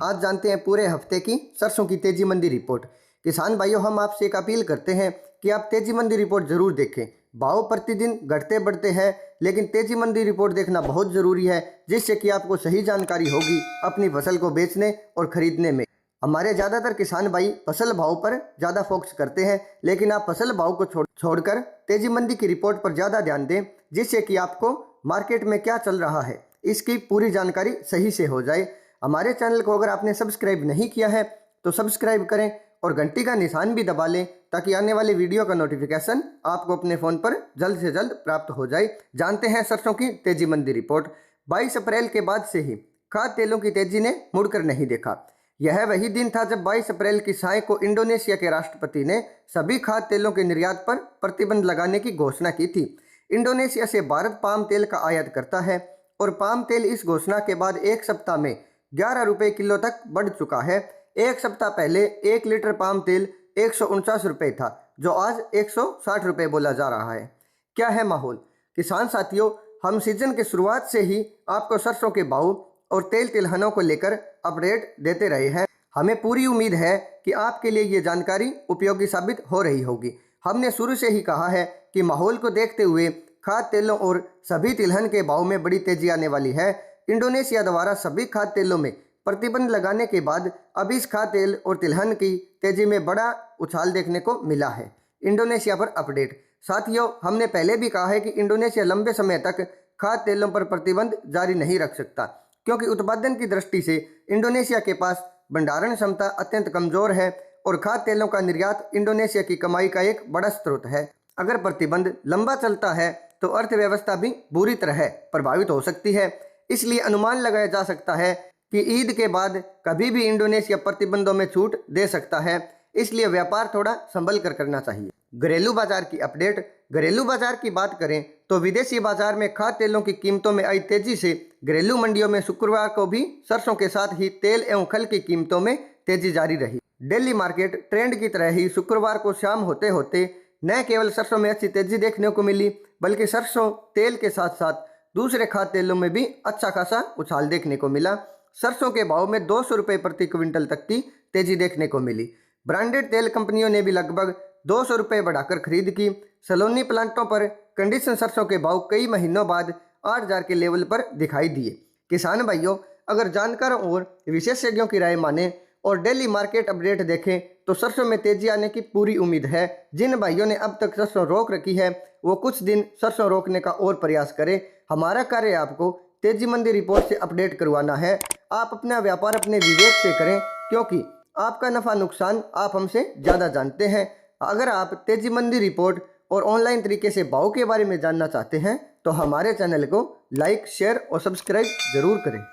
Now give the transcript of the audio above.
आज जानते हैं पूरे हफ्ते की सरसों की तेजी मंदी रिपोर्ट। किसान भाइयों, हम आपसे एक अपील करते हैं कि आप तेजी मंदी रिपोर्ट जरूर देखें। भाव प्रतिदिन घटते बढ़ते हैं, लेकिन तेजी मंदी रिपोर्ट देखना बहुत ज़रूरी है, जिससे कि आपको सही जानकारी होगी अपनी फसल को बेचने और खरीदने में। हमारे ज़्यादातर किसान भाई फसल भाव पर ज़्यादा फोकस करते हैं, लेकिन आप फसल भाव को छोड़कर तेजी मंदी की रिपोर्ट पर ज़्यादा ध्यान दें, जिससे कि आपको मार्केट में क्या चल रहा है इसकी पूरी जानकारी सही से हो जाए। हमारे चैनल को अगर आपने सब्सक्राइब नहीं किया है तो सब्सक्राइब करें और घंटी का निशान भी दबा लें, ताकि आने वाली वीडियो का नोटिफिकेशन आपको अपने फ़ोन पर जल्द से जल्द प्राप्त हो जाए। जानते हैं सरसों की तेजी मंदी रिपोर्ट। 22 अप्रैल के बाद से ही खाद्य तेलों की तेजी ने मुड़कर नहीं देखा। यह वही दिन था जब 22 अप्रैल की साय को इंडोनेशिया के राष्ट्रपति ने सभी खाद्य तेलों के निर्यात पर प्रतिबंध लगाने की घोषणा की थी। इंडोनेशिया से भारत पाम तेल का आयात करता है और पाम तेल इस घोषणा के बाद एक सप्ताह में 11 रुपये किलो तक बढ़ चुका है। एक सप्ताह पहले 1 लीटर पाम तेल 149 रुपये था, जो आज 160 रुपये बोला जा रहा है। क्या है माहौल? किसान साथियों, हम सीजन की शुरुआत से ही आपको सरसों के भाव और तेल तिलहनों को लेकर अपडेट देते रहे हैं। हमें पूरी उम्मीद है कि आपके लिए ये जानकारी उपयोगी साबित हो रही होगी। हमने शुरू से ही कहा है कि माहौल को देखते हुए खाद्य तेलों और सभी तिलहन के भाव में बड़ी तेजी आने वाली है। इंडोनेशिया द्वारा सभी खाद्य तेलों में प्रतिबंध लगाने के बाद अब इस खाद्य तेल और तिलहन की तेजी में बड़ा उछाल देखने को मिला है। इंडोनेशिया पर अपडेट। साथियों, हमने पहले भी कहा है कि इंडोनेशिया लंबे समय तक खाद्य तेलों पर प्रतिबंध जारी नहीं रख सकता, क्योंकि उत्पादन की दृष्टि से इंडोनेशिया के पास भंडारण क्षमता अत्यंत कमजोर है और खाद्य तेलों का निर्यात इंडोनेशिया की कमाई का एक बड़ा स्रोत है। अगर प्रतिबंध लंबा चलता है तो अर्थव्यवस्था भी बुरी तरह प्रभावित हो सकती है। इसलिए अनुमान लगाया जा सकता है कि ईद के बाद कभी भी इंडोनेशिया प्रतिबंधों में छूट दे सकता है। इसलिए व्यापार थोड़ा संभल कर करना चाहिए। घरेलू बाजार की अपडेट। घरेलू बाजार की बात करें तो विदेशी बाजार में खाद्य तेलों की कीमतों में आई तेजी से घरेलू मंडियों में शुक्रवार को भी सरसों के साथ ही तेल एवं खल की कीमतों में तेजी जारी रही। दिल्ली मार्केट ट्रेंड की तरह ही शुक्रवार को शाम होते होते न केवल सरसों में अच्छी तेजी देखने को मिली, बल्कि सरसों तेल के साथ साथ दूसरे खाद्य तेलों में भी अच्छा खासा उछाल देखने को मिला। सरसों के भाव में 200 रुपये प्रति क्विंटल तक की तेजी देखने को मिली। ब्रांडेड तेल कंपनियों ने भी लगभग 200 रुपये बढ़ाकर खरीद की। सलोनी प्लांटों पर कंडीशन सरसों के भाव कई महीनों बाद 8,000 के लेवल पर दिखाई दिए। किसान भाइयों, अगर जानकारों और विशेषज्ञों की राय माने और डेली मार्केट अपडेट देखें तो सरसों में तेजी आने की पूरी उम्मीद है। जिन भाइयों ने अब तक सरसों रोक रखी है वो कुछ दिन सरसों रोकने का और प्रयास करें। हमारा कार्य आपको तेजी मंदी रिपोर्ट से अपडेट करवाना है। आप अपना व्यापार अपने विवेक से करें, क्योंकि आपका नफा नुकसान आप हमसे ज़्यादा जानते हैं। अगर आप तेजी मंदी रिपोर्ट और ऑनलाइन तरीके से भाव के बारे में जानना चाहते हैं तो हमारे चैनल को लाइक, शेयर और सब्सक्राइब जरूर करें।